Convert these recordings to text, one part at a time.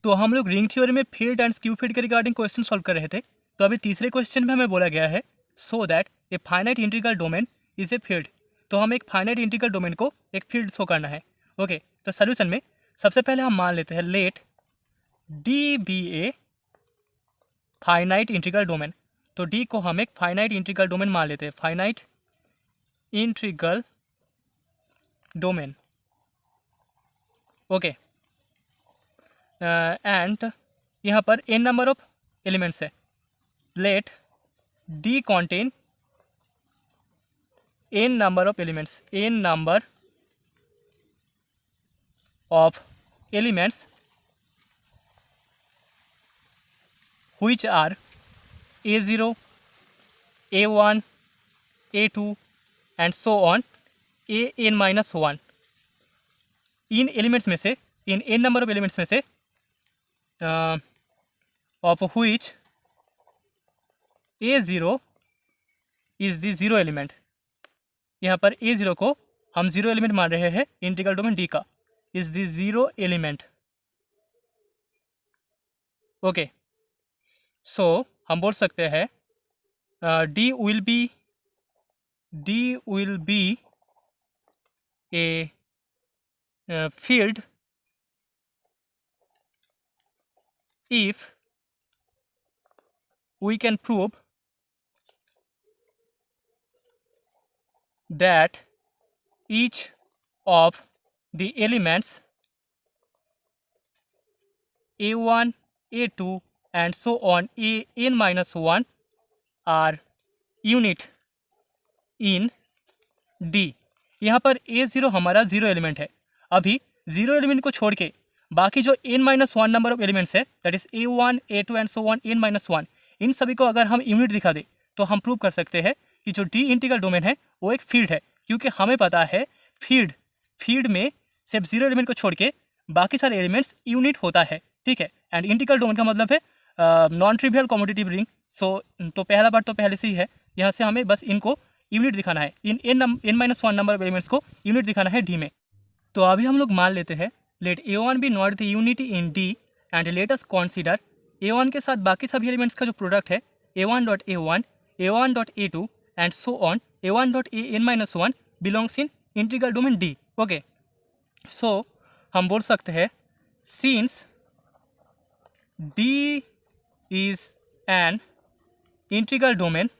तो हम लोग रिंग थ्योरी में फील्ड एंड स्क्यू फील्ड के रिगार्डिंग क्वेश्चन सॉल्व कर रहे थे। तो अभी तीसरे क्वेश्चन में हमें बोला गया है so that A finite integral domain is a field. तो हम एक फाइनाइट इंटीग्रल डोमेन को एक फील्ड शो करना है। ओके, तो सोल्यूशन में सबसे पहले हम मान लेते हैं let D be a finite integral domain. तो डी को हम एक फाइनाइट इंटीग्रल डोमेन मान लेते हैं, finite integral domain. Okay, and यहाँ पर n नंबर ऑफ एलिमेंट्स है। Let D contain n number of elements, n number of elements which are a0, a1, a2 and so on an-1। इन elements में से, इन n नंबर ऑफ एलिमेंट्स में से of which a0 is the zero element. यहाँ पर a0 को हम जीरो एलिमेंट मान रहे हैं इंटीग्रल डोमेन D का, is the zero element. Okay, so हम बोल सकते हैं D will be a field if we can prove that each of the elements a1, a2 and so on an-1 are unit in D। यहाँ पर a0 हमारा zero element है। अभी zero element को छोड़ के बाकी जो n-1 नंबर ऑफ एलिमेंट्स है, that is a1, a2 and so on n-1, इन सभी को अगर हम यूनिट दिखा दे तो हम प्रूव कर सकते हैं कि जो D इंटीग्रल डोमेन है वो एक फील्ड है, क्योंकि हमें पता है फील्ड में सिर्फ जीरो एलिमेंट को छोड़ के बाकी सारे एलिमेंट्स यूनिट होता है। ठीक है, एंड इंटीग्रल डोमेन का मतलब है नॉन ट्रिवियल कॉम्यूटेटिव रिंग। सो तो पहला पार्ट तो पहले से ही है, यहाँ से हमें बस इनको यूनिट दिखाना है, इन n-1 नंबर ऑफ एलिमेंट्स को यूनिट दिखाना है D में। तो अभी हम लोग मान लेते हैं let a1 be not the unity in D and let us consider a1 के साथ बाकी सभी एलिमेंट्स का जो प्रोडक्ट है a1.a1, a1.a2 and so on a1.an-1 belongs in integral domain D। Okay, so हम बोल सकते हैं since D is an integral domain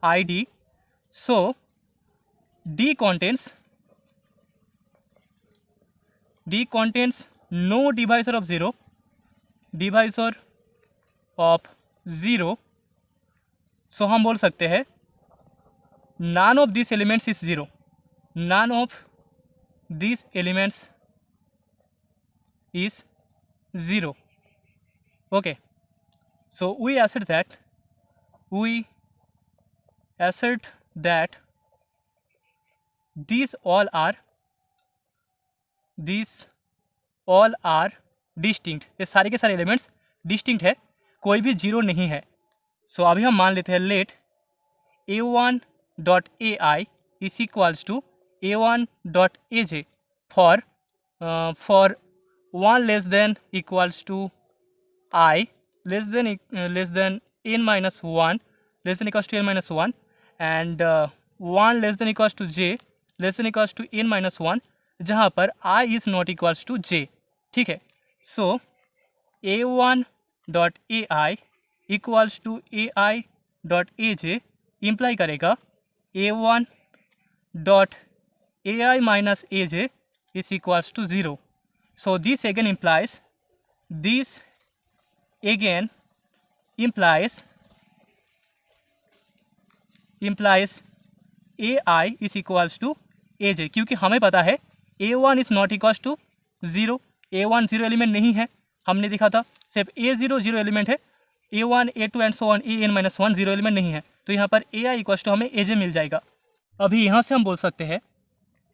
ID, so D contains no divisor of 0, so हम बोल सकते हैं none of these elements is 0, none of these elements is 0। Okay, so we assert that these all are distinct। ये सारे के सारे elements distinct है, कोई भी जीरो नहीं है। सो अभी हम मान लेते हैं let a1.ai is equals to a1.aj for 1 less than equals to I less than n-1 less than equals to n-1 and 1 less than equals to j less than equals to n-1, जहाँ पर I is not equals to j। ठीक है, so a1.ai equals to ai.aj imply करेगा a1.ai minus aj is equals to 0। so this again implies ai is equals to aj, क्योंकि हमें पता है a1 is not equals to 0, a1 zero element नहीं है, हमने देखा था सिर्फ a0 जीरो एलिमेंट है, a1, a2 and so on an-1 zero element नहीं है। तो यहाँ पर ai इक्वल्स टू हमें aj मिल जाएगा। अभी यहाँ से हम बोल सकते हैं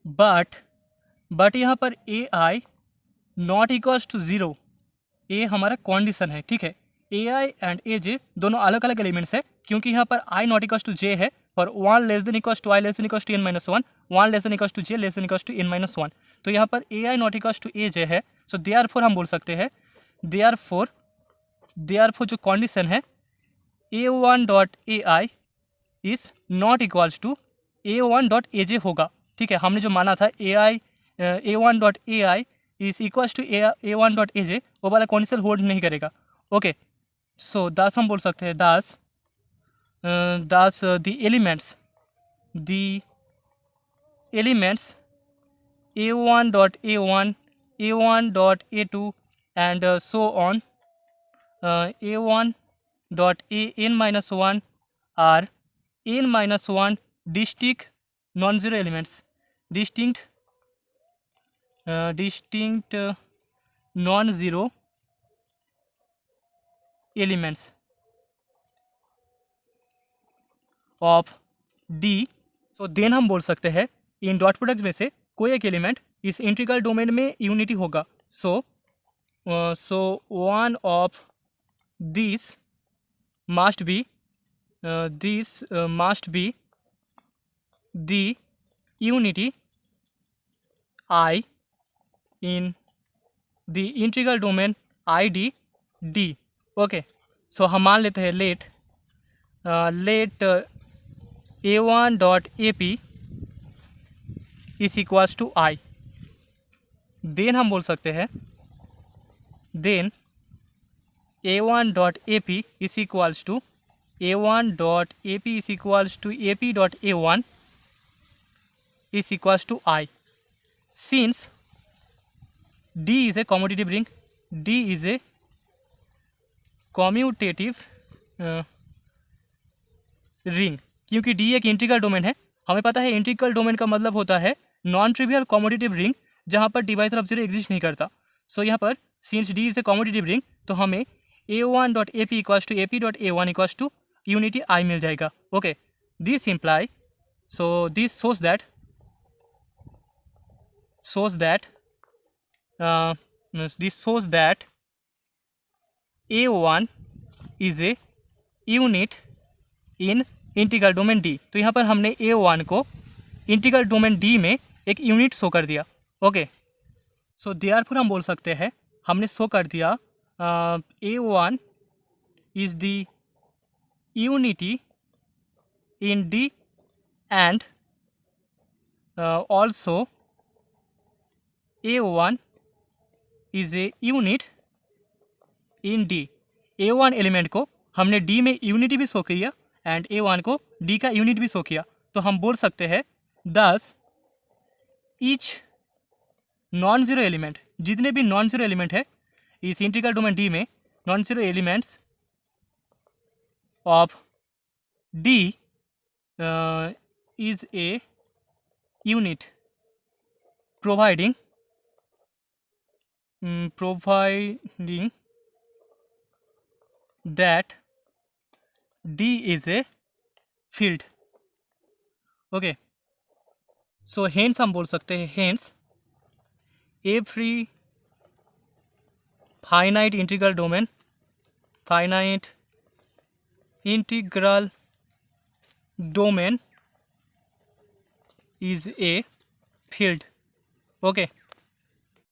बट यहाँ पर ai नॉट इक्वल्स टू 0, ए हमारा कंडीशन है। ठीक है, ai एंड aj दोनों अलग अलग एलिमेंट्स है, क्योंकि यहाँ पर i not equals to j है, पर 1 less than equals to i less than equals to n-1, 1 less than equals to j less than equals to n-1। तो यहाँ पर ai not equals to aj है। सो देयरफॉर हम बोल सकते हैं देयरफॉर जो कंडीशन है a1.ai is not equals to a1.aj होगा। ठीक है, हमने जो माना था a1.ai is equals to a1.aj, वो वाला कंडीशन होल्ड नहीं करेगा। ओके, सो दस हम बोल सकते हैं दस the elements a1.a1, a1.a2 and so on a1.an-1 are n-1 distinct non-zero elements, distinct non-zero elements of D। So then हम बोल सकते हैं इन डॉट प्रोडक्ट में से कोई एक एलिमेंट इस इंटीग्रल डोमेन में यूनिटी होगा। So one of this must be the unity I in the integral domain I D D. Okay, so हम मान लेते हैं let a1.ap is equals to I. Then हम बोल सकते हैं then a1.ap is equals to a1.ap is equals to ap.a1 is equals to I. Since D is a commutative ring, D is a commutative ring, क्योंकि D एक integral domain है। हमें पता है इंटीग्रल डोमेन का मतलब होता है नॉन ट्रिवियल कॉम्यूटेटिव रिंग, जहाँ पर डिवाइजर ऑफ जीरो एग्जिस्ट नहीं करता। सो यहाँ पर since D is a commutative ring, तो हमें a1.ap equals to ap.a1 equals to unity I मिल जाएगा। Okay, this imply this shows that a1 is a unit in integral domain D। तो यहाँ पर हमने a1 को इंटीग्रल डोमेन D में एक यूनिट शो कर दिया। ओके, सो देयरफॉर हम बोल सकते हैं हमने शो कर दिया a1 is the unity in D and also a1 is a unit in D। a1 element को हमने D में यूनिटी भी शो किया एंड a1 को D का यूनिट भी शो किया। तो हम बोल सकते हैं दस ईच नॉन जीरो एलिमेंट, जितने भी नॉन जीरो एलिमेंट है इस इंटीग्रल डोमेन D में, non zero elements of D is a unit providing that D is a field। Okay, so hence हम बोल सकते हैं hence every finite integral domain is a field। Okay,